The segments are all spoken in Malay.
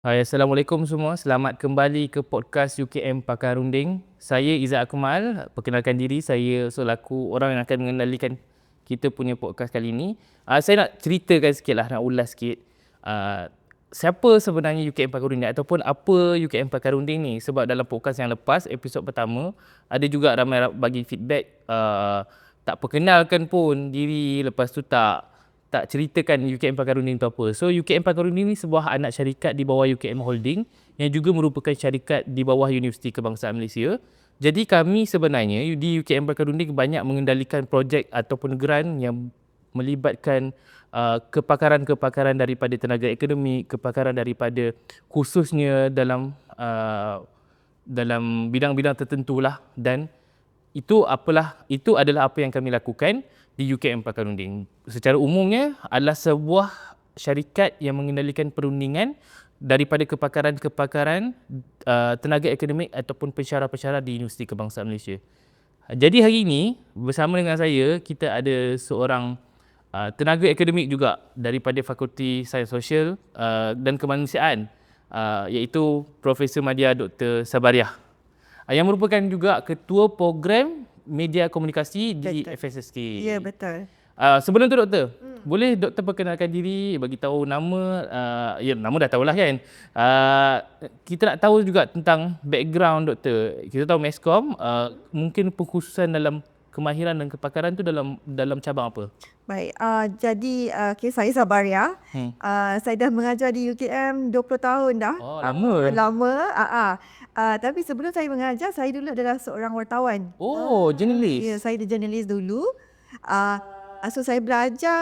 Hai, Assalamualaikum semua. Selamat kembali ke podcast UKM Pakar Runding. Saya Izzat Akmal. Perkenalkan diri, saya selaku orang yang akan mengendalikan kita punya podcast kali ini. Saya nak ceritakan sikit lah, nak ulas sikit. Siapa sebenarnya UKM Pakar Runding ataupun apa UKM Pakar Runding ni? Sebab dalam podcast yang lepas, episod pertama, ada juga ramai bagi feedback tak perkenalkan pun diri, lepas tu tak ceritakan UKM Pakar Runding tu apa. So UKM Pakar Runding ni sebuah anak syarikat di bawah UKM Holding yang juga merupakan syarikat di bawah Universiti Kebangsaan Malaysia. Jadi kami sebenarnya di UKM Pakar Runding banyak mengendalikan projek ataupun grant yang melibatkan kepakaran-kepakaran daripada tenaga akademik, kepakaran daripada khususnya dalam bidang-bidang tertentulah, dan itu adalah apa yang kami lakukan di UKM Pakar Runding. Secara umumnya adalah sebuah syarikat yang mengendalikan perundingan daripada kepakaran-kepakaran tenaga akademik ataupun pensyarah-pensyarah di Universiti Kebangsaan Malaysia. Jadi hari ini bersama dengan saya, kita ada seorang tenaga akademik juga daripada Fakulti Sains Sosial dan Kemanusiaan, iaitu Profesor Madya Dr. Sabariah, yang merupakan juga ketua program media komunikasi di FSSK. Ya, betul. Sebelum tu doktor, boleh doktor perkenalkan diri, bagi tahu nama, nama dah tahulah kan. Kita nak tahu juga tentang background doktor. Kita tahu Meskom, mungkin pengkhususan dalam kemahiran dan kepakaran tu dalam cabang apa? Baik, jadi saya Sabariah. Saya dah mengajar di UKM 20 tahun dah. Oh, lama. Lama. Tapi sebelum saya mengajar, saya dulu adalah seorang wartawan. Oh, jurnalis. Ya, saya jurnalis dulu. So saya belajar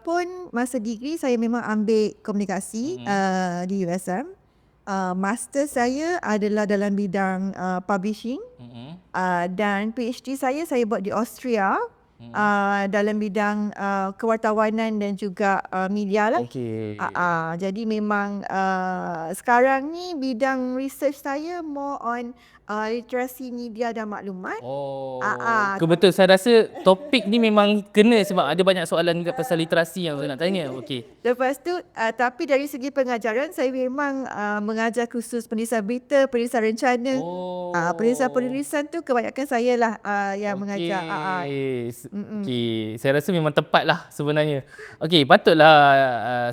pun masa degree saya memang ambil komunikasi di USM. Master saya adalah dalam bidang publishing. Dan PhD saya buat di Austria. Dalam bidang kewartawanan dan juga media lah. Okay. Jadi memang sekarang ni bidang research saya more on literasi media dan maklumat. Betul, saya rasa topik ni memang kena sebab ada banyak soalan juga pasal literasi yang saya nak tanya. Okey. Lepas tu tapi dari segi pengajaran saya memang mengajar khusus penulisan berita, penulisan rencana. Penulisan tu kebanyakan saya lah yang mengajar. Okey, saya rasa memang tepat lah sebenarnya. Okey, patutlah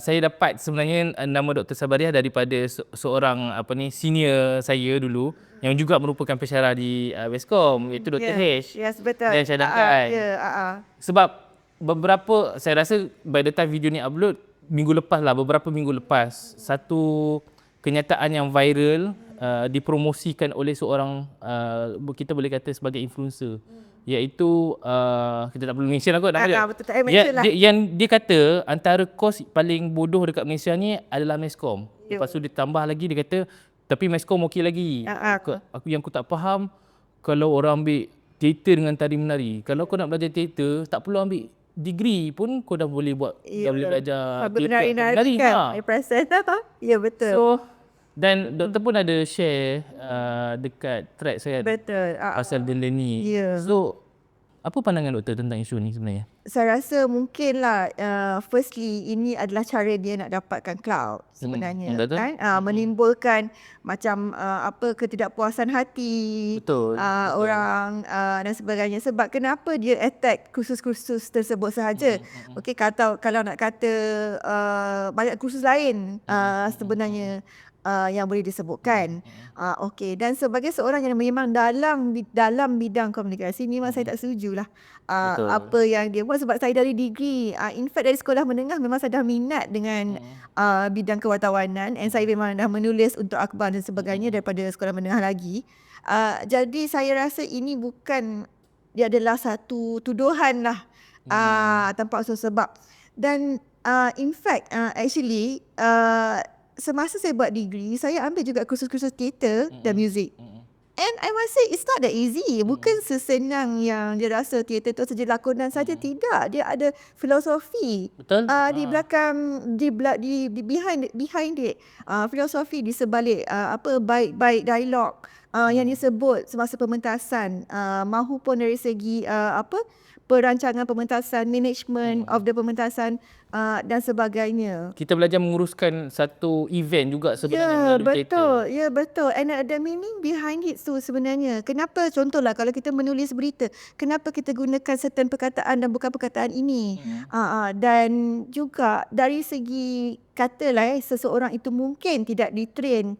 saya dapat sebenarnya nama Dr. Sabariah daripada seorang senior saya dulu yang juga merupakan pensyarah di Westcom, iaitu Dr. H. Yes, betul. Dan Syadangkan. Sebab saya rasa by the time video ni upload, beberapa minggu lepas, satu kenyataan yang viral dipromosikan oleh seorang kita boleh kata sebagai influencer, iaitu kita tak perlu mention kot nama Betul, tak mention lah. Yang dia kata antara kos paling bodoh dekat Malaysia ni adalah Meskom. Lepas tu dia tambah lagi, dia kata tapi Meskom okey lagi. Aku tak faham, kalau orang ambil teater dengan tari menari, kalau kau nak belajar teater tak perlu ambil degree pun, kau dah boleh buat, dah boleh belajar teater menari kan. Ya, betul. So dan doktor pun ada share dekat thread saya Betul. pasal benda ni. So apa pandangan doktor tentang isu ni sebenarnya? Saya rasa mungkinlah firstly ini adalah cara dia nak dapatkan cloud sebenarnya. Kan? Menimbulkan macam ketidakpuasan hati. Betul. Orang dan sebagainya. Sebab kenapa dia attack kursus-kursus tersebut sahaja? Okey, kalau nak kata banyak kursus lain sebenarnya yang boleh disebutkan. Okey, dan sebagai seorang yang memang dalam bidang komunikasi, memang saya tak setujulah apa yang dia buat, sebab saya dari degree, in fact dari sekolah menengah memang saya dah minat dengan bidang kewartawanan, and saya memang dah menulis untuk akhbar dan sebagainya daripada sekolah menengah lagi. Jadi saya rasa ini bukan, dia adalah satu tuduhan lah tanpa unsur sebab. Dan in fact actually semasa saya buat degree, saya ambil juga kursus-kursus teater dan muzik. And I must say it's not that easy. Bukan sesenang yang dia rasa teater tu saja lakonan saja. Tidak, dia ada filosofi. Betul. Di belakang, di behind it. Filosofi di sebalik baik dialog yang disebut semasa pementasan, mahupun dari segi perancangan pementasan, management of the pementasan dan sebagainya. Kita belajar menguruskan satu event juga sebenarnya Ya, melalui teater. betul. Ya, betul. And the meaning behind it tu sebenarnya. Kenapa contohlah kalau kita menulis berita, kenapa kita gunakan certain perkataan dan bukan perkataan ini. Dan juga dari segi katalah seseorang itu mungkin tidak ditrain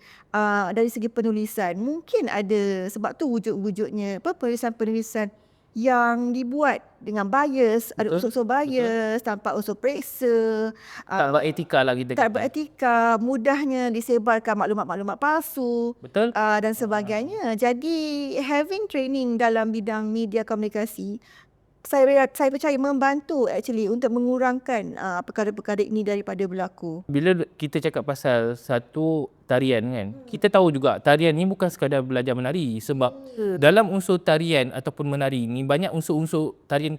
dari segi penulisan. Mungkin ada sebab tu wujud-wujudnya penulisan-penulisan yang dibuat dengan bias, ada Betul, unsur-unsur bias, tanpa unsur periksa, Tak beretika lah kita tak kata. beretika, mudahnya disebarkan maklumat-maklumat palsu Betul. dan sebagainya. Jadi having training dalam bidang media komunikasi, saya percaya membantu actually untuk mengurangkan perkara-perkara ini daripada berlaku. Bila kita cakap pasal satu tarian kan, kita tahu juga tarian ni bukan sekadar belajar menari, sebab dalam unsur tarian ataupun menari ni banyak unsur-unsur tarian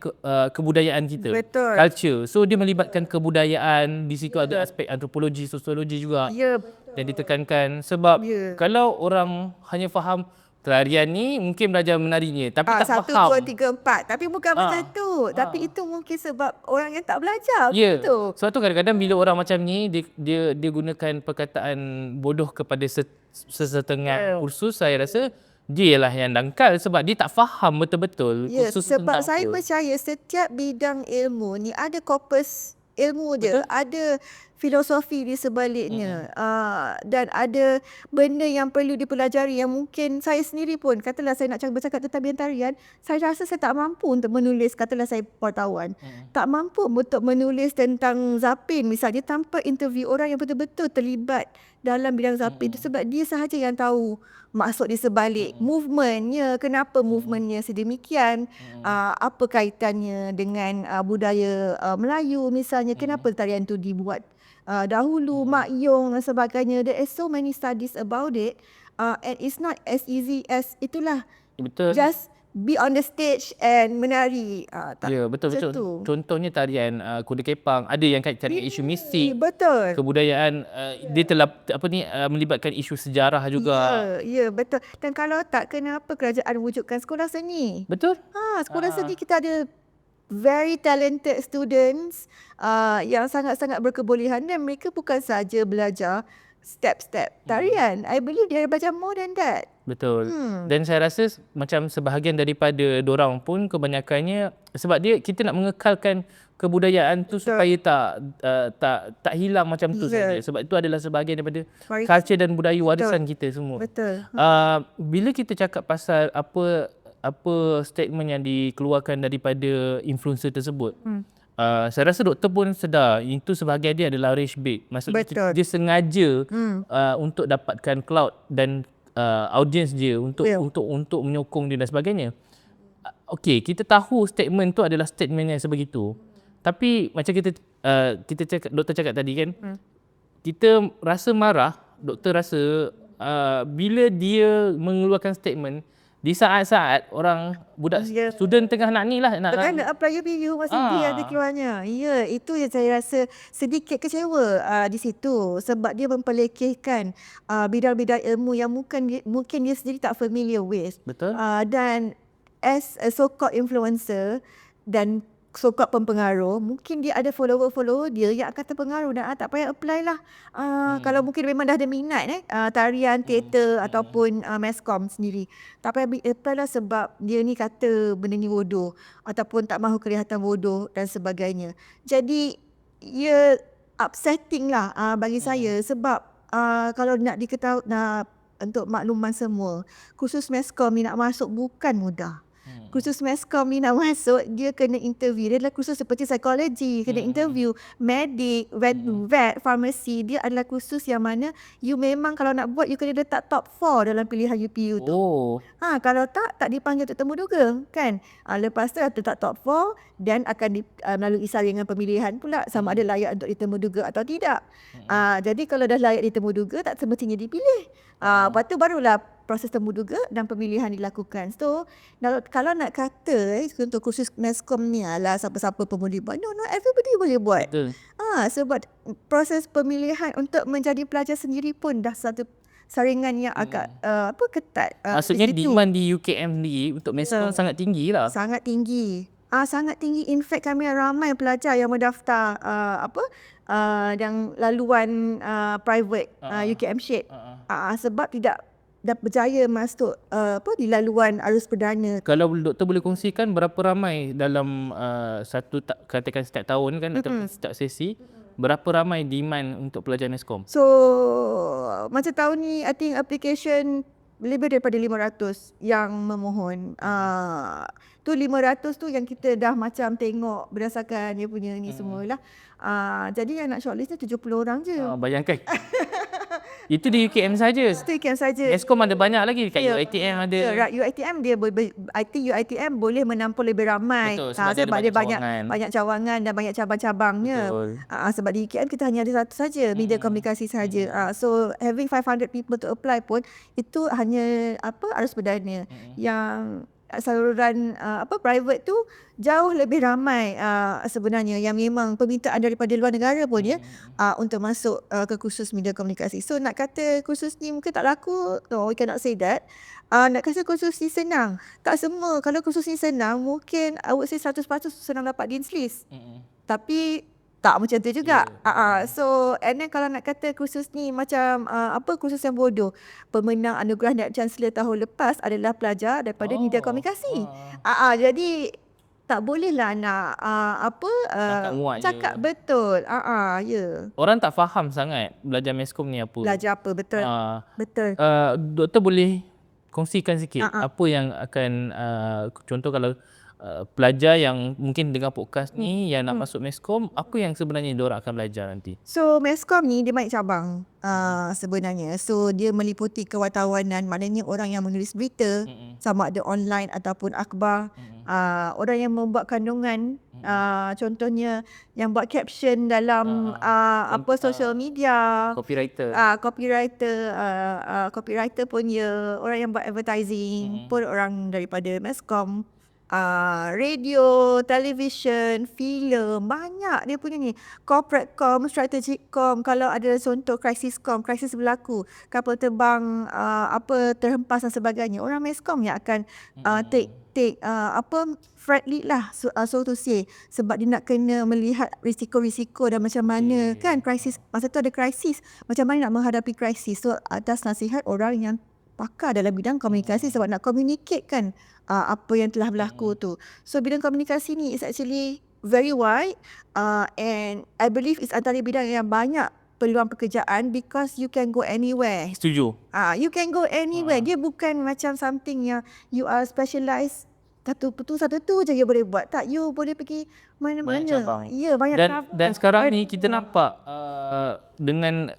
kebudayaan kita. Betul. Culture. So dia melibatkan kebudayaan, di situ ada aspek antropologi, sosiologi juga. Ya, Dan ditekankan sebab Ya. kalau orang hanya faham tarian ni mungkin belajar menarinya tapi tak 1, faham. 2, 3, 4. Tapi bukan macam tu. Tapi itu mungkin sebab orang yang tak belajar. Ya. Betul. Sebab tu kadang-kadang bila orang macam ni dia gunakan perkataan bodoh kepada sesetengah kursus, saya rasa dia lah yang dangkal sebab dia tak faham betul-betul Ya, kursus sebab tentang saya apa. percaya setiap bidang ilmu ni ada korpus ilmu dia, ada filosofi di sebaliknya, dan ada benda yang perlu dipelajari yang mungkin saya sendiri pun, katalah saya nak bercakap tentang bidang tarian, saya rasa saya tak mampu untuk menulis, katalah saya wartawan, tak mampu untuk menulis tentang Zapin misalnya tanpa interview orang yang betul-betul terlibat dalam bidang Zapin itu, sebab dia sahaja yang tahu maksud di sebalik movementnya, kenapa movementnya sedemikian, apa kaitannya dengan budaya Melayu misalnya, kenapa tarian tu dibuat dahulu, Mak Yong dan sebagainya. There is so many studies about it, and it's not as easy as itulah Betul. just be on the stage and menari. Ya, betul. macam tu. Contohnya tarian Kuda Kepang, ada yang kaitan dengan isu mistik, Betul. kebudayaan, dia telah melibatkan isu sejarah juga. Ya, betul. Dan kalau tak, kenapa kerajaan wujudkan sekolah seni? Betul? Sekolah seni kita ada very talented students yang sangat-sangat berkebolehan, dan mereka bukan saja belajar step-step tarian. I believe dia belajar more than that. Betul. Dan saya rasa macam sebahagian daripada dorang pun kebanyakannya sebab kita nak mengekalkan kebudayaan tu supaya tak hilang macam tu saja. Sebab itu adalah sebahagian daripada culture dan budaya warisan kita semua. Betul. Bila kita cakap pasal apa statement yang dikeluarkan daripada influencer tersebut, saya rasa doktor pun sedar itu sebahagian dia adalah rage bait. Maksudnya Betul. dia sengaja untuk dapatkan clout dan audience dia untuk menyokong dia dan sebagainya. Okey, kita tahu statement tu adalah statement yang sebegitu. Tapi macam kita cakap, doktor cakap tadi kan, kita rasa marah, doktor rasa bila dia mengeluarkan statement di saat-saat orang student tengah nak ni lah nak apply UPU masih dia ada keluarnya. Ya, itu yang saya rasa sedikit kecewa di situ, sebab dia memperlekehkan bidang-bidang ilmu yang mungkin dia sendiri tak familiar with. Betul. Dan as a so-called influencer dan so-called pempengaruh, mungkin dia ada follower-follower dia yang akan terpengaruh dan tak payah apply lah. Kalau mungkin memang dah ada minat tarian, teater ataupun meskom sendiri, tak payah apply lah sebab dia ni kata benda ni bodoh ataupun tak mahu kelihatan bodoh dan sebagainya. Jadi ia upsetting lah bagi saya, sebab kalau nak diketahui, untuk makluman semua, kursus meskom ni nak masuk bukan mudah. Kursus meskom ni nak masuk, dia kena interview. Dia adalah kursus seperti psikologi, kena interview. Medik, vet, farmasi, dia adalah kursus yang mana you memang kalau nak buat, you kena letak top 4 dalam pilihan UPU tu. Kalau tak dipanggil untuk temu duga kan. Lepas tu letak top 4 dan akan melalui saringan pemilihan pula sama ada layak untuk ditemu duga atau tidak. Jadi kalau dah layak ditemu duga, tak semestinya dipilih. Lepas tu barulah proses temu duga dan pemilihan dilakukan. So kalau nak kata untuk kursus meskom ni ala siapa-siapa pun boleh buat, no, everybody boleh buat. Betul. Sebab proses pemilihan untuk menjadi pelajar sendiri pun dah satu saringan yang agak ketat. Maksudnya demand di UKM ni untuk meskom sangat tinggi lah. Sangat tinggi. sangat tinggi. In fact kami ramai pelajar yang mendaftar yang laluan private UKM Shade sebab tidak berjaya masuk di laluan arus perdana. Kalau doktor boleh kongsikan berapa ramai dalam katakan setiap tahun kan atau setiap sesi, berapa ramai demand untuk pelajar Meskom? So macam tahun ni I think application lebih daripada 500 yang memohon. Tu 500 tu yang kita dah macam tengok berdasarkan dia punya ni semualah. Jadi yang nak shortlist ni 70 orang je. Bayangkan. Itu di UKM saja. Itu UKM saja. Meskom ada banyak lagi kat UiTM ada. UiTM dia I think UiTM boleh menampung lebih ramai. Betul, sebab dia banyak cawangan dan banyak cabang-cabangnya. Sebab di UKM kita hanya ada satu saja, media komunikasi saja. So having 500 people to apply pun itu hanya arus perdana. Yang saluran private tu jauh lebih ramai sebenarnya yang memang permintaan daripada luar negara pun untuk masuk ke kursus media komunikasi. So nak kata kursus ni mungkin tak laku, no, we cannot say that. Nak kata kursus ni senang, tak semua. Kalau kursus ni senang, mungkin I would say 100% senang dapat dean's list. Tapi tak macam tu juga. So and then kalau nak kata kursus ni macam kursus yang bodoh, pemenang anugerah Naib Chancellor tahun lepas adalah pelajar daripada media komunikasi. Jadi tak bolehlah nak cakap je. Betul. Orang tak faham sangat belajar Meskom ni apa. Belajar apa, betul. Betul. Doktor boleh kongsikan sikit apa yang akan contoh kalau pelajar yang mungkin dengar podcast ni yang nak masuk Meskom, apa yang sebenarnya diorang akan belajar nanti? So Meskom ni dia banyak cabang sebenarnya. So dia meliputi kewartawanan, maknanya orang yang menulis berita sama ada online ataupun akhbar, orang yang membuat kandungan, contohnya yang buat caption dalam social media, copywriter pun orang yang buat advertising pun orang daripada Meskom. Radio, television, filem, banyak dia punya ni. Corporate com, strategic com, kalau ada contoh krisis berlaku, kapal terbang terhempas dan sebagainya, orang Meskom yang akan take front lead lah, so to say, sebab dia nak kena melihat risiko-risiko dan macam mana kan krisis, masa tu ada krisis, macam mana nak menghadapi krisis. So atas nasihat orang yang pakar dalam bidang komunikasi, sebab nak communicate kan apa yang telah berlaku tu. So bidang komunikasi ni is actually very wide and I believe it's antara bidang yang banyak peluang pekerjaan because you can go anywhere. Setuju. You can go anywhere. Dia bukan macam something yang you are specialised satu tu je you boleh buat. Tak, you boleh pergi mana-mana. Ya, banyak cabang. Dan sekarang ni kita nampak dengan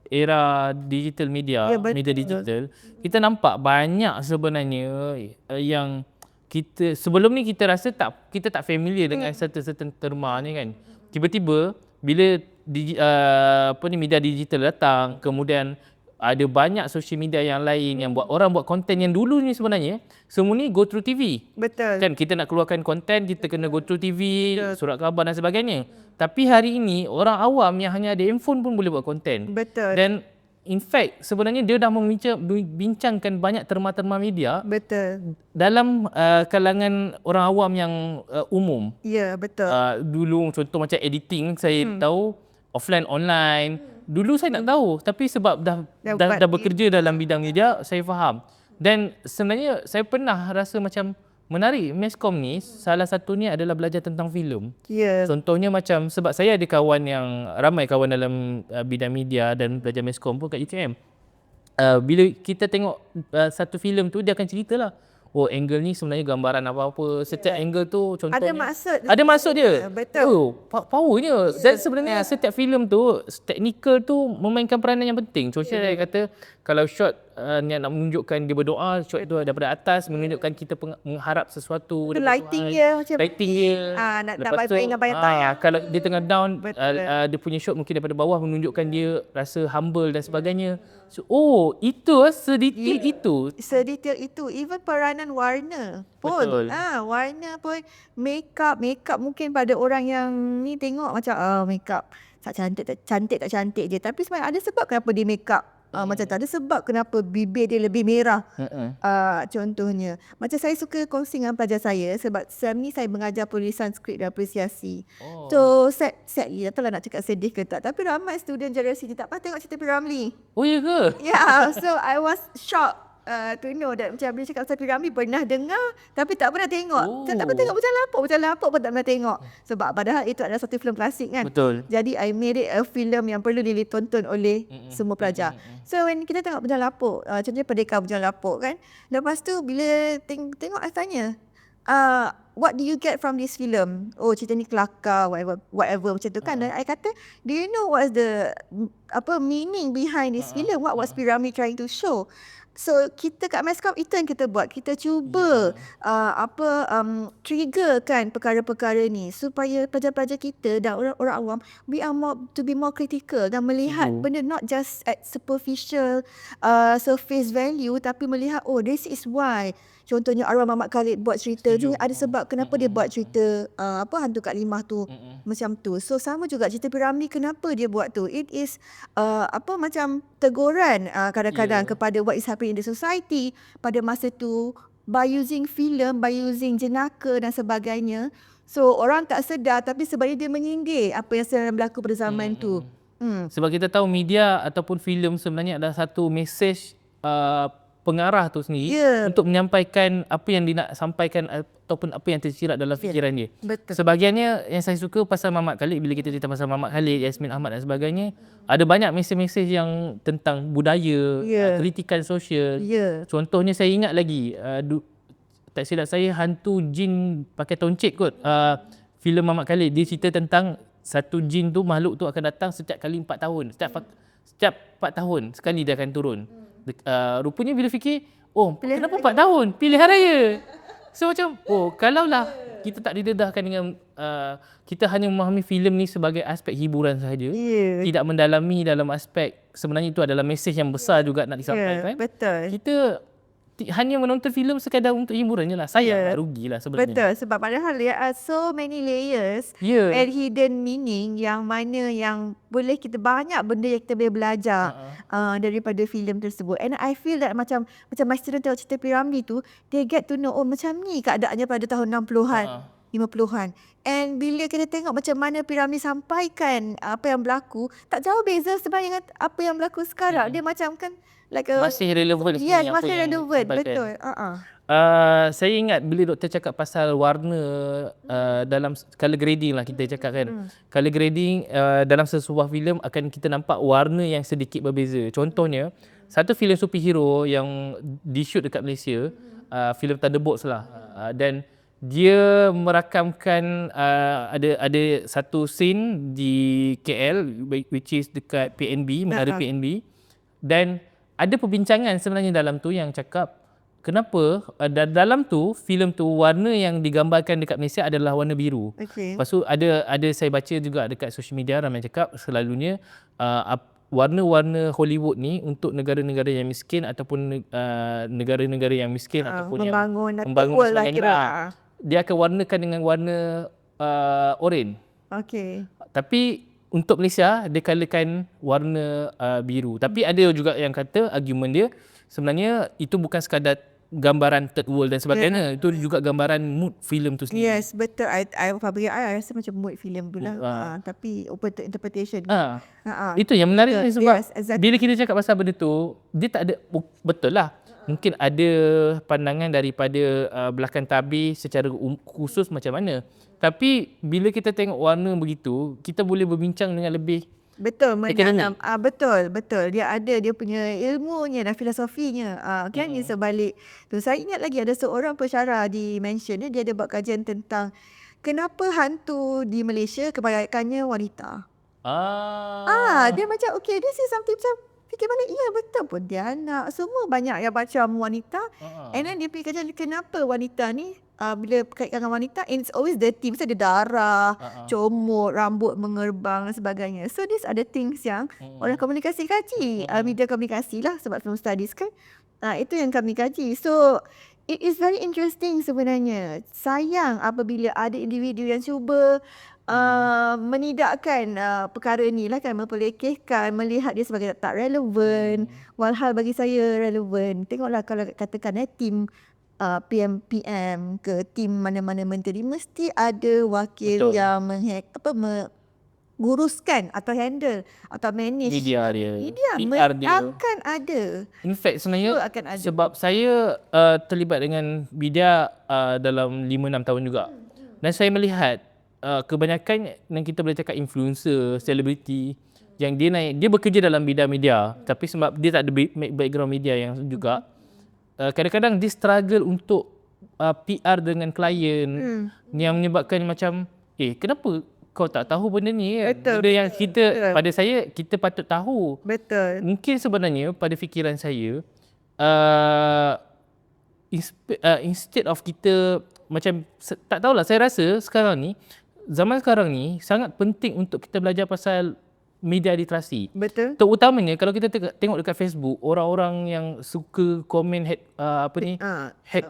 era digital media, media digital, kita nampak banyak sebenarnya yang kita sebelum ni kita rasa kita tak familiar dengan certain terma ni kan. Tiba-tiba bila media digital datang, kemudian ada banyak social media yang lain yang orang buat konten yang dulu ni sebenarnya semua ni go through TV. Betul. Kan kita nak keluarkan konten, kita kena go through TV, surat khabar dan sebagainya. Tapi hari ini orang awam yang hanya ada handphone pun boleh buat konten. Betul. Dan in fact sebenarnya dia dah membincangkan banyak terma-terma media. Betul. Dalam kalangan orang awam yang umum. Ya, betul. Dulu contoh macam editing saya tahu, offline online. Dulu saya tak tahu, tapi sebab dah bekerja dalam bidang media, saya faham. Dan sebenarnya saya pernah rasa macam menarik Meskom ni, salah satunya adalah belajar tentang filem. Contohnya macam sebab saya ada ramai kawan dalam bidang media dan belajar Meskom pun kat UKM. Bila kita tengok satu filem tu, dia akan ceritalah, oh angle ni sebenarnya gambaran apa-apa. Setiap angle tu contohnya ada maksud dia. Betul. Powernya. Dan sebenarnya setiap filem tu teknikal tu memainkan peranan yang penting. Contohnya saya kata kalau shot yang nak menunjukkan dia berdoa, shot tu daripada atas menunjukkan kita mengharap sesuatu. Lighting dia macam nak bayang tayang. Kalau dia tengah down, dia punya shot mungkin daripada bawah menunjukkan dia rasa humble dan sebagainya. So, itu sedetail itu. Sedetail itu. Even peranan warna pun. Betul. Warna pun, makeup mungkin pada orang yang ni tengok macam makeup tak cantik je. Tapi sebenarnya ada sebab kenapa dia makeup Macam tak ada sebab kenapa bibir dia lebih merah. Mm-mm. Contohnya macam saya suka kongsi dengan pelajar saya sebab selama ni saya mengajar penulisan skrip dan apresiasi. So sadly, tak tahu lah nak cakap sedih ke tak, tapi ramai student generasi ni tak pernah tengok cerita P. Ramlee. Oh ya ke? Yeah, so I was shocked to know that macam bila cakap pasal P. Ramlee pernah dengar tapi tak pernah tengok. Tak pernah tengok Bujang Lapuk pun tak pernah tengok. Sebab padahal itu adalah satu filem klasik kan. Betul. Jadi I made it a film yang perlu ditonton oleh semua pelajar. So when kita tengok Bujang Lapuk, contohnya Pendekar Bujang Lapuk kan. Lepas tu bila tengok I tanya, what do you get from this film? Oh, cerita ni kelakar, whatever macam tu kan. Dan I kata, do you know what's the meaning behind this film? What was P. Ramlee trying to show? So kita kat Mascom itu yang kita buat. Kita cuba trigger kan perkara-perkara ni supaya pelajar-pelajar kita dan orang-orang awam to be more critical dan melihat benda not just at superficial surface value, tapi melihat this is why. Contohnya Arwah Muhammad Khalid buat cerita tu ada sebab kenapa dia buat cerita Hantu Kak Limah tu macam tu. So sama juga cerita P. Ramlee, kenapa dia buat tu. It is macam teguran kadang-kadang kepada what is happening in the society pada masa tu by using film, by using jenaka dan sebagainya. So orang tak sedar tapi sebenarnya dia menyindir apa yang sedang berlaku pada zaman tu. Sebab kita tahu media ataupun filem sebenarnya adalah satu mesej pengarah tu sendiri untuk menyampaikan apa yang dia nak sampaikan ataupun apa yang tersirat dalam fikiran dia. Betul. Sebahagiannya yang saya suka pasal Muhammad Khalid, bila kita cerita pasal Muhammad Khalid, Yasmin Ahmad dan sebagainya, ada banyak mesej-mesej yang tentang budaya, kritikan sosial. Contohnya saya ingat lagi, tak silap saya, Hantu Jin Pakai Toncit kot. Filem Muhammad Khalid, dia cerita tentang satu jin tu, makhluk tu akan datang setiap kali 4 tahun. Setiap 4 tahun sekali dia akan turun. Rupanya bila fikir, kenapa 4 tahun? Pilihan raya. So macam, kalaulah kita tak didedahkan dengan kita hanya memahami filem ni sebagai aspek hiburan sahaja, tidak mendalami dalam aspek sebenarnya itu adalah mesej yang besar juga nak disampaikan. Betul. Kita hanya menonton filem sekadar untuk hiburan je lah. Sayang, rugilah sebenarnya. Betul, sebab padahal there are so many layers and hidden meaning yang mana yang boleh kita, banyak benda yang kita boleh belajar daripada filem tersebut. And I feel that macam my student tengok cerita P. Ramlee tu, they get to know macam ni keadaannya pada tahun 60-an, 50-an. And bila kita tengok macam mana P. Ramlee sampaikan apa yang berlaku, tak jauh beza sebenarnya dengan apa yang berlaku sekarang. Dia macam kan like masih relevan. Masih relevan. Betul. Saya ingat bila doktor cakap pasal warna dalam color grading lah, kita cakap kan. Color grading dalam sesuatu filem akan kita nampak warna yang sedikit berbeza. Contohnya, satu filem superhero yang di-shoot dekat Malaysia, filem Thunderbolts lah. Dan dia merakamkan ada satu scene di KL which is dekat PNB, Menara PNB, dan ada perbincangan sebenarnya dalam tu yang cakap kenapa dalam tu filem tu warna yang digambarkan dekat Malaysia adalah warna biru. Lepas tu ada saya baca juga dekat social media ramai cakap selalunya warna-warna Hollywood ni untuk negara-negara yang miskin ataupun negara-negara yang miskin ataupun membangun sebagainya, dia akan warnakan dengan warna oranye. Tapi untuk Malaysia dia colourkan warna biru. Tapi ada juga yang kata argument dia sebenarnya itu bukan sekadar gambaran third world dan sebagainya, itu juga gambaran mood filem tu sendiri. Yes, betul. I rasa macam mood filem pula. Tapi open to interpretation. Itu yang menarik sebab bila kita cakap pasal benda tu, dia tak ada betul lah. Mungkin ada pandangan daripada belakang tabir secara khusus macam mana. Tapi bila kita tengok warna begitu, kita boleh berbincang dengan lebih betul. Dia punya ilmunya dan filosofinya. Kan di sebalik tu. Saya ingat lagi ada seorang pensyarah di Mansion dia ada buat kajian tentang kenapa hantu di Malaysia kebanyakannya wanita. Dia macam this is something macam fikir balik, betul pun dia anak semua banyak yang macam wanita. And then dia fikir kenapa wanita ni bila berkaitan dengan wanita, it's always dirty, mesti ada darah, comot, rambut mengerbang dan sebagainya. So these are the things yang orang komunikasi kaji, media komunikasi lah sebab film studies kan. Itu yang kami kaji. So it is very interesting sebenarnya. Sayang apabila ada individu yang cuba menidakkan perkara ni lah kan, memperlekehkan, melihat dia sebagai tak relevan, walhal bagi saya relevan. Tengoklah kalau katakan tim PM ke tim mana-mana menteri, mesti ada wakil Betul. yang menguruskan atau handle atau manage Media dia, media. PR dia. Akan ada. In fact sebenarnya Sure akan ada. sebab saya terlibat dengan media dalam 5-6 tahun juga. Dan saya melihat kebanyakan yang kita boleh cakap influencer, selebriti yang dia bekerja dalam bidang media, tapi sebab dia tak ada background media yang juga, kadang-kadang dia struggle untuk PR dengan klien yang menyebabkan macam kenapa kau tak tahu benda ni kan? Betul, Benda yang kita, betul. pada saya, kita patut tahu. Betul. Mungkin sebenarnya pada fikiran saya, instead of kita macam, tak tahulah, saya rasa zaman sekarang ni sangat penting untuk kita belajar pasal media literasi. Betul. Terutamanya kalau kita tengok dekat Facebook, orang-orang yang suka komen head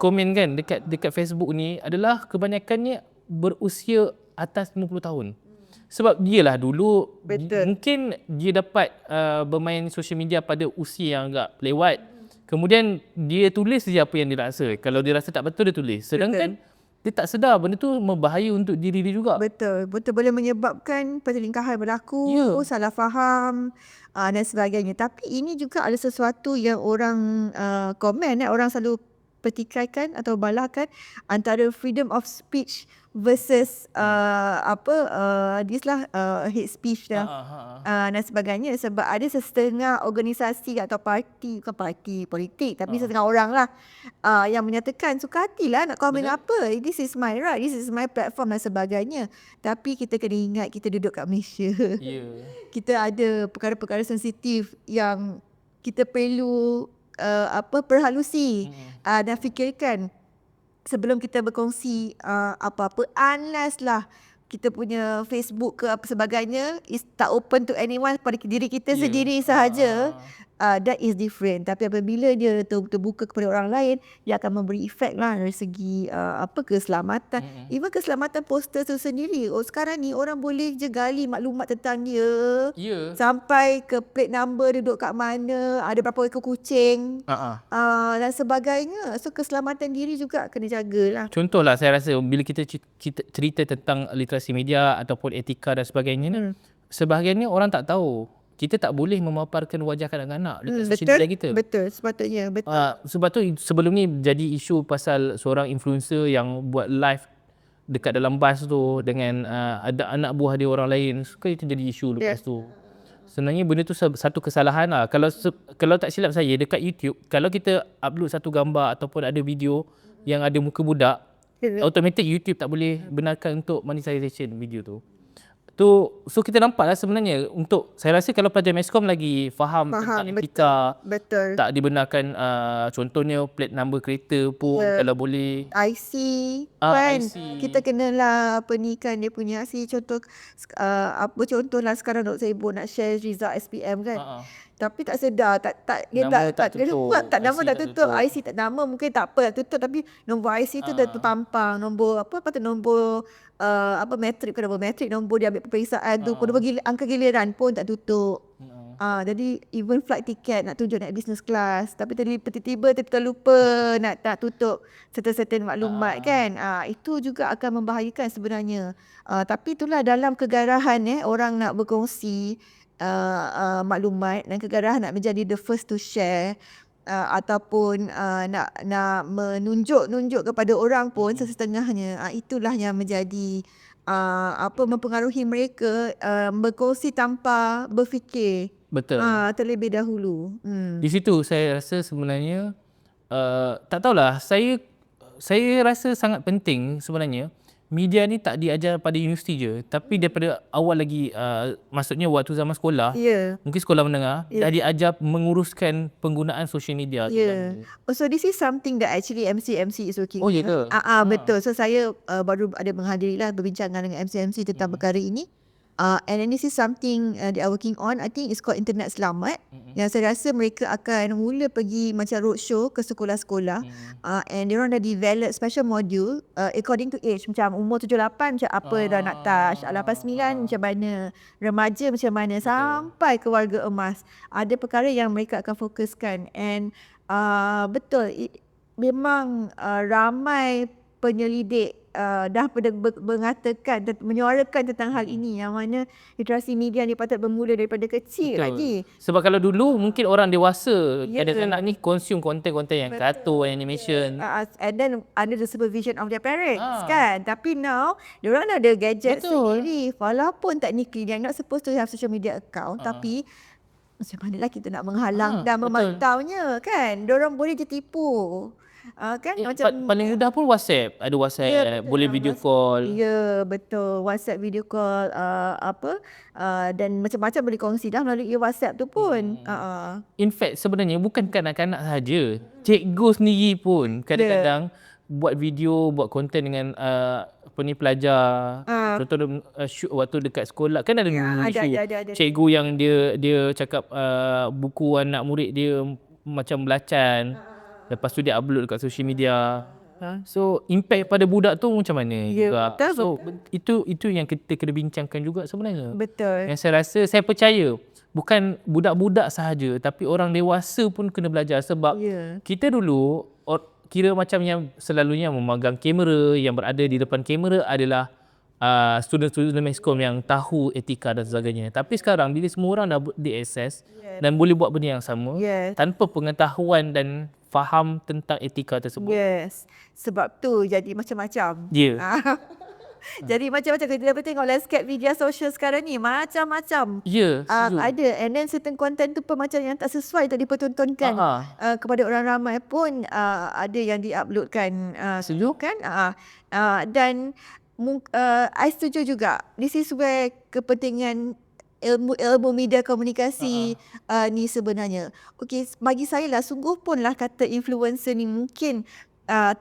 comment kan dekat Facebook ni adalah kebanyakannya berusia atas 50 tahun. Sebab dialah dulu mungkin dia dapat bermain social media pada usia yang agak lewat. Kemudian dia tulis je apa yang dia rasa. Kalau dia rasa tak betul, dia tulis. Sedangkan dia tak sedar benda tu membahaya untuk diri dia juga. Betul boleh menyebabkan perselingkahan berlaku, salah faham dan sebagainya. Tapi ini juga ada sesuatu yang orang komen, orang selalu pertikaikan atau balahkan antara freedom of speech versus hate speech dan sebagainya. Sebab ada setengah organisasi atau parti, bukan parti politik, tapi setengah orang lah yang menyatakan suka hatilah nak komen apa, this is my right, this is my platform dan sebagainya. Tapi kita kena ingat kita duduk kat Malaysia. Kita ada perkara-perkara sensitif yang kita perlu perhalusi dan fikirkan sebelum kita berkongsi apa-apa, unless lah kita punya Facebook ke apa sebagainya is tak open to anyone, pada diri kita sendiri sahaja, that is different. Tapi apabila dia terbuka kepada orang lain, dia akan memberi efek lah dari segi keselamatan. Even keselamatan poster tu sendiri. Sekarang ni orang boleh je gali maklumat tentang dia, sampai ke plate number dia duduk kat mana, ada berapa ekor kucing dan sebagainya. So keselamatan diri juga kena jagalah. Contohlah saya rasa bila kita cerita tentang literasi media ataupun etika dan sebagainya, sebahagiannya orang tak tahu. Kita tak boleh memaparkan wajah kanak-kanak dekat social media kita. Betul, sepatutnya. Sebab tu sebelum ni jadi isu pasal seorang influencer yang buat live dekat dalam bas tu dengan ada anak buah dia orang lain. Suka itu jadi isu lepas tu. Sebenarnya benda tu satu kesalahan lah. Kalau tak silap saya dekat YouTube, kalau kita upload satu gambar ataupun ada video yang ada muka budak, automatic YouTube tak boleh benarkan untuk monetization video tu. So kita nampak lah sebenarnya, untuk saya rasa kalau pelajar Meskom lagi faham tentang etika, tak dibenarkan contohnya plate number kereta pun kalau boleh, IC kan, IC. kita kenalah dia punya IC. Contohlah sekarang Dr. Ibu nak share result SPM kan, tapi tak sedar, Nama tak tutup, nama tak tutup, IC tak, nama mungkin tak apa tak tutup, tapi nombor IC tu dah terpampang, nombor nombor matrik, bukan nombor matrik, nombor dia ambil peperiksaan tu pun, angka giliran pun tak tutup. Jadi even flight ticket nak tunjuk naik business class, tapi tiba-tiba terlupa nak tutup certain maklumat kan. Itu juga akan membahayakan sebenarnya. Tapi itulah dalam kegarahan orang nak berkongsi maklumat dan kegarahan nak menjadi the first to share, ataupun nak menunjuk kepada orang pun sesetengahnya, itulah yang menjadi mempengaruhi mereka berkongsi tanpa berfikir terlebih dahulu. Di situ saya rasa sebenarnya tak tahulah, saya rasa sangat penting sebenarnya media ni tak diajar pada universiti je, tapi daripada awal lagi, maksudnya waktu zaman sekolah, mungkin sekolah menengah, dah diajar menguruskan penggunaan social media. So this is something that actually MC is working. Ya ke? Betul. So saya baru ada menghadirilah perbincangan dengan MC tentang perkara ini. And then this is something they are working on. I think it's called Internet Selamat. Yang saya rasa mereka akan mula pergi macam roadshow ke sekolah-sekolah. And diorang dah develop special module according to age. Macam umur 78 macam apa dah nak touch, 89 macam mana, remaja macam mana, sampai ke warga emas. Ada perkara yang mereka akan fokuskan. And betul, memang ramai penyelidik dah mengatakan dan menyuarakan tentang hal ini, yang mana literasi media ni patut bermula daripada kecil lagi. Sebab kalau dulu mungkin orang dewasa kanak-kanak ni consume konten-konten yang kartun, animation. And then under the supervision of their parents kan. Tapi now diorang ada gadget sendiri. Walaupun technically they're not supposed to have social media account, tapi macam manalah kita nak menghalang dan memantaunya kan. Diorang boleh je tipu. Kan macam paling mudah pun WhatsApp. Ada WhatsApp, boleh video call. Ya, betul. WhatsApp video call dan macam-macam boleh kongsi dah melalui WhatsApp tu pun. In fact sebenarnya bukan kanak-kanak sahaja, cikgu sendiri pun kadang-kadang buat video, buat konten dengan pelajar. Contoh shoot waktu dekat sekolah kan ada ada cikgu yang dia cakap buku anak murid dia macam belacan. Lepas tu dia upload dekat social media. So impact pada budak tu macam mana juga. So itu yang kita kena bincangkan juga sebenarnya. Betul. Yang saya rasa, saya percaya bukan budak-budak sahaja, tapi orang dewasa pun kena belajar. Sebab kita dulu kira macam yang selalunya memegang kamera, yang berada di depan kamera adalah student-student Meskom yang tahu etika dan sebagainya. Tapi sekarang bila semua orang dah diakses dan boleh buat benda yang sama tanpa pengetahuan dan faham tentang etika tersebut. Sebab tu jadi macam-macam. Jadi macam-macam. Kita dapat tengok landscape media sosial sekarang ni macam-macam. Ada. And then certain content tu pun macam yang tak sesuai untuk dipertontonkan kepada orang ramai pun ada yang diuploadkan. Setuju kan? Dan I setuju juga. This is where kepentingan ilmu media komunikasi ni sebenarnya. Okey, bagi saya lah, sungguh pun lah kata influencer ni mungkin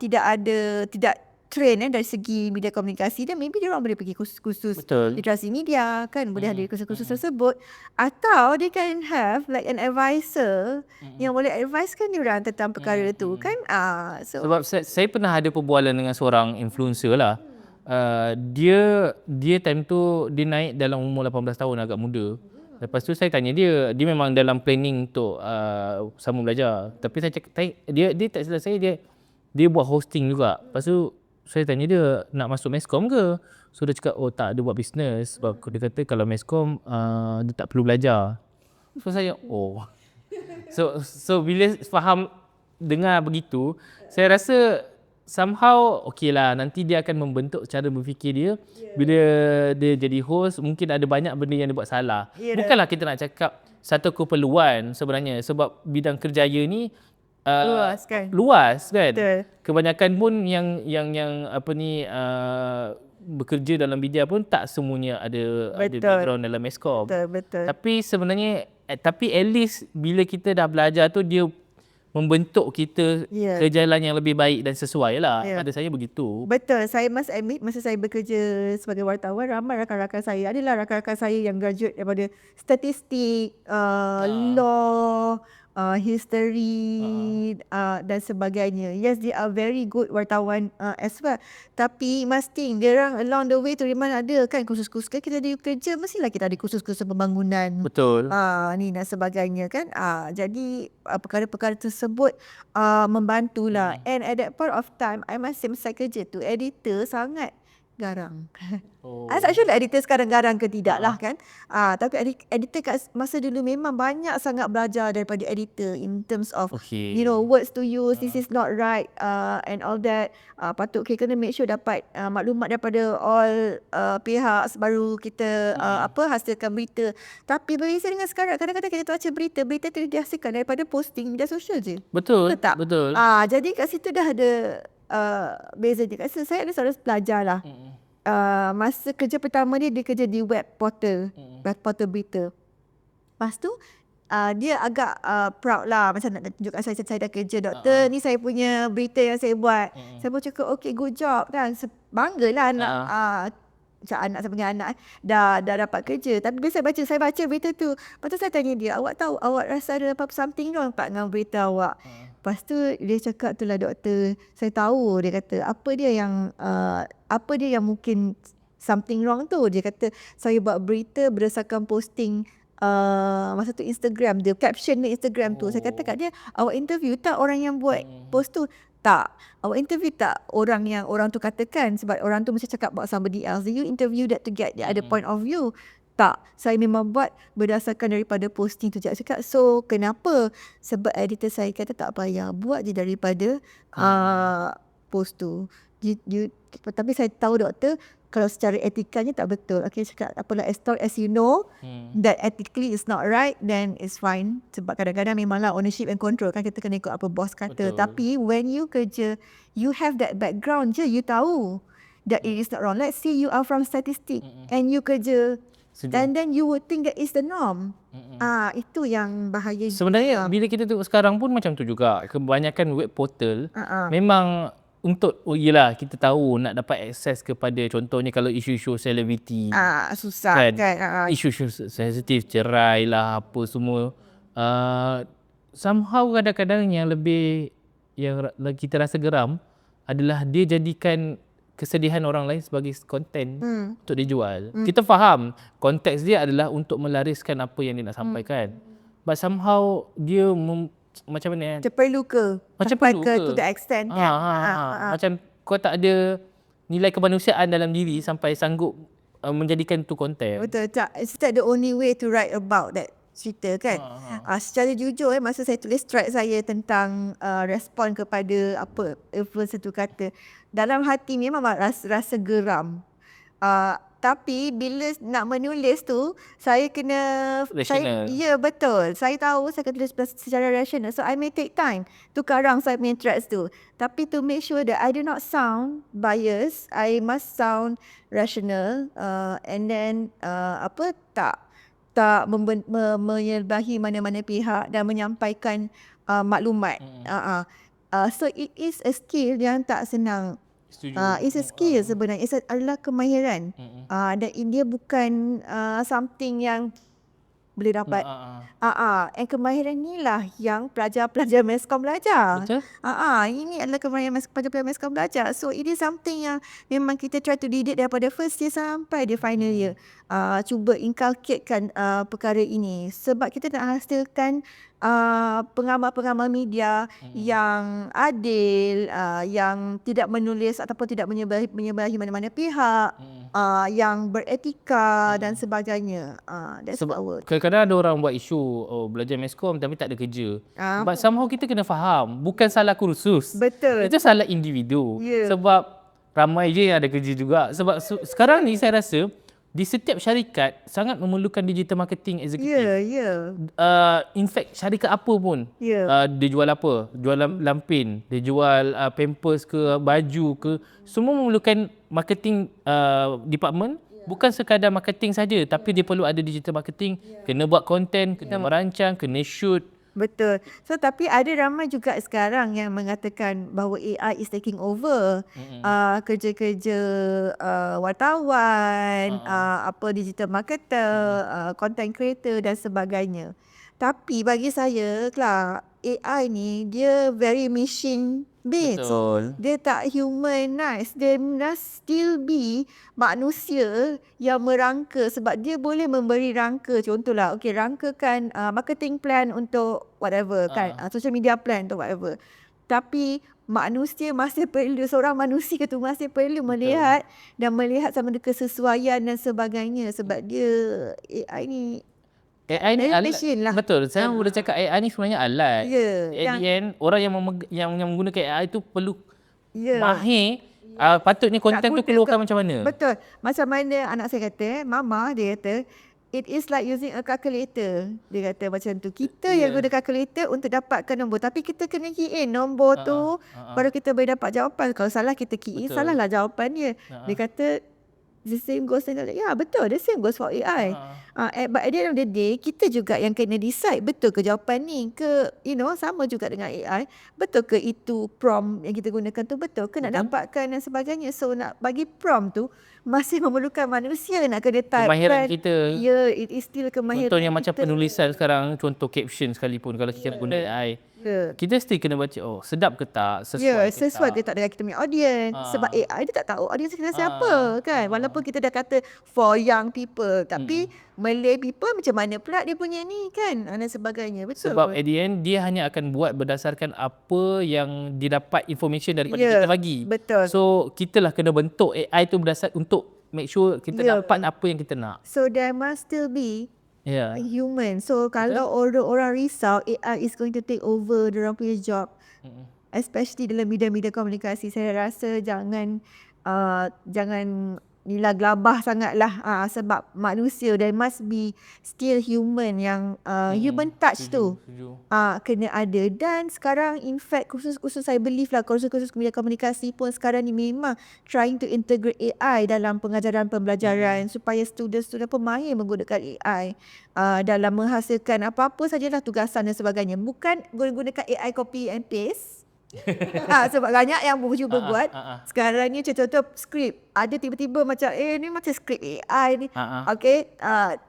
tidak train dari segi media komunikasi, dan maybe dia orang boleh pergi kursus literasi media kan, boleh hadir kursus-kursus tersebut, atau they can have like an advisor yang boleh advisekan dia orang tentang perkara tu kan. Sebab saya pernah ada perbualan dengan seorang influencer lah. Dia time tu dia naik dalam umur 18 tahun, agak muda. Lepas tu saya tanya dia memang dalam planning untuk sama belajar. Tapi saya cakap dia tak silap saya, dia buat hosting juga. Lepas tu saya tanya dia nak masuk Meskom ke? So dia cakap tak, dia buat business. Sebab dia kata kalau Meskom dia tak perlu belajar. So saya So bila faham dengar begitu, saya rasa somehow okey lah, nanti dia akan membentuk cara berfikir dia. Bila dia jadi host, mungkin ada banyak benda yang dia buat salah. Bukanlah kita nak cakap satu keperluan sebenarnya, sebab bidang kerjaya ni luas kan. Kebanyakan pun yang bekerja dalam media pun tak semuanya ada background dalam Meskom. Tapi sebenarnya at least bila kita dah belajar tu, dia membentuk kita ke jalan yang lebih baik dan sesuai lah. Pada saya begitu. Betul. Saya must admit, masa saya bekerja sebagai wartawan, ramai rakan-rakan saya, adalah rakan-rakan saya yang graduate daripada statistik, law, history dan sebagainya. Yes, they are very good wartawan as well. Tapi mesti dia orang along the way tu memang ada kan kursus-kursus. Kan kita ada kerja, mestilah kita ada kursus-kursus pembangunan. Betul. Ni dan sebagainya kan. Jadi perkara-perkara tersebut membantulah. And at that point of time, I must say masa saya kerja tu, editor sangat garang. Actually editor sekarang garang ke tidak lah kan. Tapi editor kat masa dulu memang banyak sangat belajar daripada editor in terms of words to use, this is not right and all that. Patut kita kena make sure dapat maklumat daripada all pihak baru kita hasilkan berita. Tapi berbeza dengan sekarang, kadang-kadang kita baca berita tu dihasilkan daripada posting media sosial je. Betul. Tak? Betul. Jadi kat situ dah ada beza dia. Saya ada selalu belajar lah. Masa kerja pertama dia kerja di web portal, web portal berita. Lepas tu dia agak proud lah, macam nak tunjukkan saya dah kerja, doktor, ni saya punya berita yang saya buat. Saya pun cakap okay, good job kan, bangga lah nak macam anak saya punya anak dah dapat kerja. Tapi bila saya baca berita tu, lepas tu saya tanya dia, awak tahu awak rasa ada apa something wrong tak dengan berita awak? Lepas tu dia cakap, itulah doktor, saya tahu. Dia kata apa dia yang mungkin something wrong tu. Dia kata saya buat berita berdasarkan posting masa tu Instagram dia, caption dia Instagram tu. Saya kata kat dia, awak interview tak orang yang buat post tu? Tak. Awak interview tak orang yang orang tu katakan, sebab orang tu mesti cakap about somebody else. Do you interview that to get the other point of view? Tak. Saya memang buat berdasarkan daripada posting tu. Saya cakap, so kenapa? Sebab editor saya kata tak payah, buat je daripada post tu. Tapi saya tahu doktor, kalau secara etikanya tak betul. Okay, cakap apalah, as long as you know that ethically is not right, then it's fine. Sebab kadang-kadang memanglah ownership and control kan, kita kena ikut apa bos kata. Betul. Tapi when you kerja, you have that background je, you tahu that it is not wrong. Let's say you are from statistic and you kerja, and then you would think that is the norm. Itu yang bahaya. Sebenarnya bila kita tengok sekarang pun macam tu juga. Kebanyakan web portal memang untuk, yelah kita tahu nak dapat akses kepada, contohnya kalau isu-isu selebriti, susah kan. Isu-isu sensitif, cerai lah apa semua, somehow kadang-kadang yang lebih yang kita rasa geram adalah dia jadikan kesedihan orang lain sebagai konten untuk dijual. Kita faham konteks dia adalah untuk melariskan apa yang dia nak sampaikan, but somehow dia macam mana, Macam perlu ke? Macam Sampai perlu ke ke? to the extent kan? Macam kau tak ada nilai kemanusiaan dalam diri sampai sanggup menjadikan tu konten. Betul tak? It's not the only way to write about that cerita kan. Secara jujur masa saya tulis thread saya tentang respon kepada apa influencer tu kata, dalam hati memang rasa geram. Tapi bila nak menulis tu, saya kena Rational. ya betul. Saya tahu saya kena tulis secara rational. So I may take time to karang saya punya threads tu. Tapi to make sure that I do not sound biased, I must sound rational, and then tak menyelbahi mana-mana pihak dan menyampaikan maklumat. So it is a skill yang tak senang. It's a skill sebenarnya. Adalah kemahiran. Dan dia bukan something yang boleh dapat. And kemahiran inilah yang pelajar-pelajar Meskom belajar. Betul. Ini adalah kemahiran pelajar-pelajar Meskom belajar. So it is something yang memang kita try to didik daripada first year sampai the final year. Cuba inculcatekan perkara ini. Sebab kita nak hasilkan pengamal-pengamal media yang adil, yang tidak menulis ataupun tidak menyebahi mana-mana pihak, yang beretika dan sebagainya. That's Sebab kadang-kadang ada orang buat isu, belajar Meskom tapi tak ada kerja. But somehow kita kena faham, bukan salah kursus. Betul. Itu salah individu. Yeah. Sebab ramai je yang ada kerja juga. Sebab sekarang ni saya rasa di setiap syarikat sangat memerlukan digital marketing executive. In fact, syarikat apa pun, dia jual apa? Jual lampin, dia jual pampers ke, baju ke, semua memerlukan marketing department. Bukan sekadar marketing saja, tapi dia perlu ada digital marketing, kena buat konten, kena merancang, kena shoot. Betul. So tapi ada ramai juga sekarang yang mengatakan bahawa AI is taking over kerja-kerja wartawan, digital marketer, content creator dan sebagainya. Tapi bagi saya lah, AI ni dia very machine based. Betul. Dia tak humanized. Dia must still be manusia yang merangka, sebab dia boleh memberi rangka. Contohlah, rangkakan marketing plan untuk whatever kan, social media plan untuk whatever. Tapi manusia masih perlu, seorang manusia tu masih perlu melihat dan melihat sama ada kesesuaian dan sebagainya, sebab dia AI ni alat lah. Betul. Saya boleh cakap AI ni sebenarnya alat. At the end, orang yang menggunakan AI tu perlu mahir. Patutnya konten tu keluarkan macam mana. Betul. Macam mana anak saya kata, mama dia kata, it is like using a calculator. Dia kata macam tu. Kita yang guna calculator untuk dapatkan nombor. Tapi kita kena key in nombor tu, baru kita boleh dapat jawapan. Kalau salah kita key in, salahlah jawapannya. Dia kata, The same goes dengan, betul, the same goes for AI. But at the end of the day, kita juga yang kena decide, betul ke jawapan ni, ke sama juga dengan AI, betul ke itu prompt yang kita gunakan tu betul ke nak dapatkan dan sebagainya. So nak bagi prompt tu masih memerlukan manusia nak kena type Kemahiran kan. kita. It is still kemahiran Contohnya macam kita. penulisan sekarang, contoh caption sekalipun kalau kita guna AI, kita still kena baca, sedap ke tak, sesuai ke tak dengan kita punya audience. Sebab AI dia tak tahu audience kita siapa kan. Walaupun kita dah kata for young people, tapi Malay people macam mana pula dia punya ni kan, dan sebagainya. Betul. Sebab at the end dia hanya akan buat berdasarkan apa yang dia dapat information daripada kita bagi. Betul. So kita lah kena bentuk AI tu berdasarkan untuk make sure kita dapat apa yang kita nak. So there must still be a human. So kalau orang risau AI is going to take over diorang punya job, especially dalam bidang-bidang komunikasi, saya rasa jangan nilah gelabah sangatlah, sebab manusia, there must be still human yang human touch tu kena ada. Dan sekarang in fact kursus-kursus, saya believe lah kursus-kursus bidang komunikasi pun sekarang ni memang trying to integrate AI dalam pengajaran pembelajaran supaya student-student pun mahir menggunakan AI dalam menghasilkan apa-apa sajalah tugasan dan sebagainya, bukan gunakan AI copy and paste. Sebab banyak yang cuba buat sekarang ni, contoh skrip ada tiba-tiba macam ni macam skrip AI ni. Okay,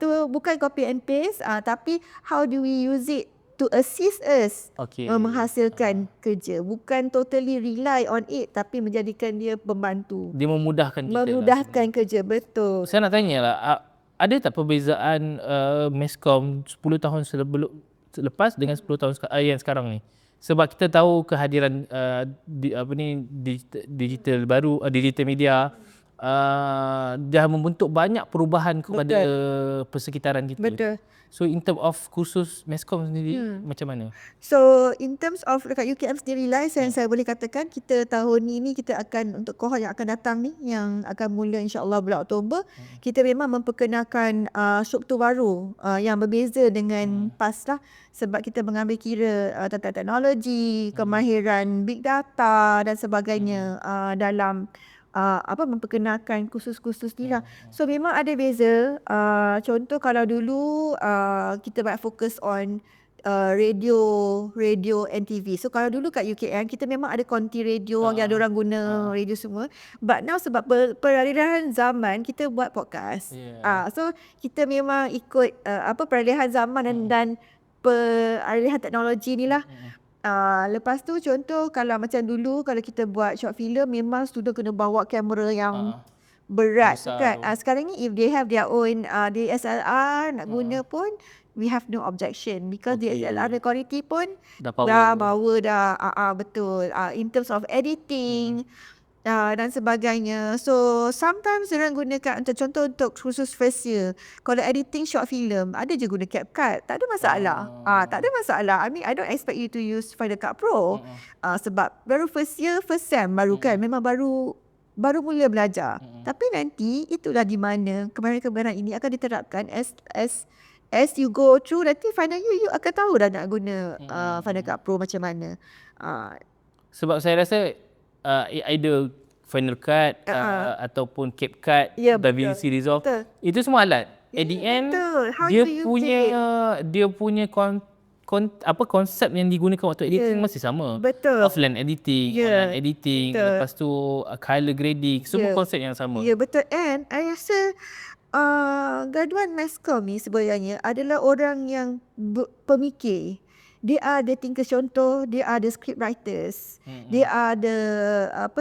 tu bukan copy and paste, tapi how do we use it to assist us menghasilkan kerja, bukan totally rely on it, tapi menjadikan dia pembantu, dia memudahkan kita memudahkan kerja. Betul. Saya nak tanya lah, ada tak perbezaan Meskom 10 tahun selepas dengan 10 tahun yang sekarang ni? Sebab kita tahu kehadiran digital baru, digital media dah membentuk banyak perubahan kepada persekitaran kita. Betul. So in term of kursus Meskom sendiri macam mana? So in terms of dekat UKM sendiri lah, saya boleh katakan kita tahun ini kita akan, untuk kohort yang akan datang ni, yang akan mula insyaAllah bulan Oktober, kita memang memperkenalkan struktur baru yang berbeza dengan PAS lah. Sebab kita mengambil kira tentang teknologi, kemahiran big data dan sebagainya dalam memperkenalkan kursus-kursus ni lah. So memang ada beza. Contoh kalau dulu kita banyak fokus on radio and TV. So kalau dulu kat UKM kita memang ada konti radio yang ada orang guna radio semua. But now sebab peralihan zaman, kita buat podcast. So kita memang ikut peralihan zaman dan peralihan teknologi ni lah. Lepas tu contoh kalau macam dulu kalau kita buat short film, memang student kena bawa kamera yang berat kan. Sekarang ni if they have their own DSLR nak guna pun, we have no objection, because DSLR quality pun dah bawa dah. Betul. In terms of editing dan sebagainya. So sometimes orang gunakan, untuk contoh untuk khusus first year, kalau editing short film ada je guna CapCut, tak ada masalah. Tak ada masalah. I mean, I don't expect you to use Final Cut Pro sebab baru first year, first sem baru kan, memang baru mula belajar. Tapi nanti itulah di mana kemahiran-kemahiran ini akan diterapkan as you go through. Nanti final year you akan tahu dah nak guna Final Cut Pro macam mana. Sebab saya rasa either Final Cut ataupun CapCut, DaVinci Resolve, itu semua alat. At the end dia punya konsep yang digunakan waktu editing masih sama. Betul. Offline editing, online editing, lepas tu color grading, semua konsep yang sama. Betul. And I rasa graduan Meskom ni sebenarnya adalah orang yang pemikir. They are the thinkers. Contoh, they are the script writers. They are the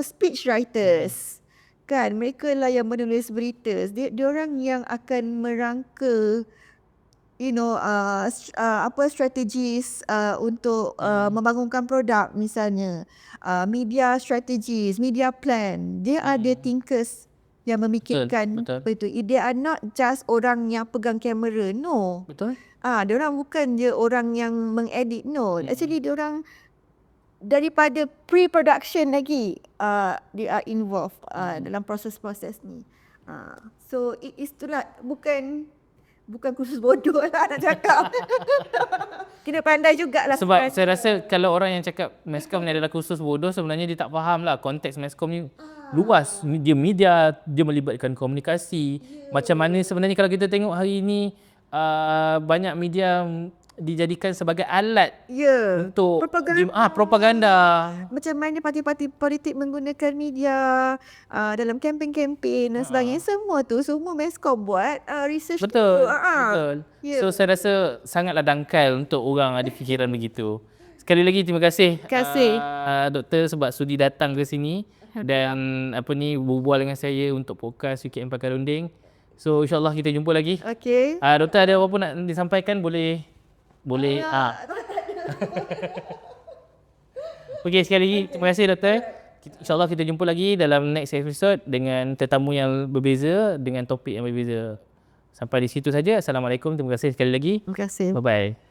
speech writers. Kan, mereka lah yang menulis berita. Dia orang yang akan merangka strategies untuk membangunkan produk misalnya. Media strategies, media plan. They are the thinkers yang memikirkan. Betul. They are not just orang yang pegang kamera. No. Betul. Diorang bukan je orang yang mengedit. No. Actually diorang daripada pre-production lagi they are involved dalam proses-proses ni. So itulah, bukan bukan kursus bodoh lah nak cakap. Kena pandai jugalah. Sebab saya rasa kalau orang yang cakap Meskom ni adalah kursus bodoh, sebenarnya dia tak faham lah konteks Meskom ni luas. Dia media, dia melibatkan komunikasi. Macam mana sebenarnya kalau kita tengok hari ini banyak media dijadikan sebagai alat Ya. untuk Propaganda. propaganda. Macam mana parti-parti politik menggunakan media dalam kempen-kempen dan sebagainya. Semua Meskom buat research tu. Betul, betul. Ya. So saya rasa sangatlah dangkal untuk orang ada fikiran begitu. Sekali lagi terima kasih. Terima kasih. Doktor sebab sudi datang ke sini dan berbual dengan saya untuk podcast UKM Pakar Runding. So insyaAllah kita jumpa lagi. Okey. Doktor ada apa-apa nak disampaikan boleh. Okey, sekali lagi terima kasih doktor. InsyaAllah kita jumpa lagi dalam next episode dengan tetamu yang berbeza, dengan topik yang berbeza. Sampai di situ saja. Assalamualaikum. Terima kasih sekali lagi. Terima kasih. Bye-bye.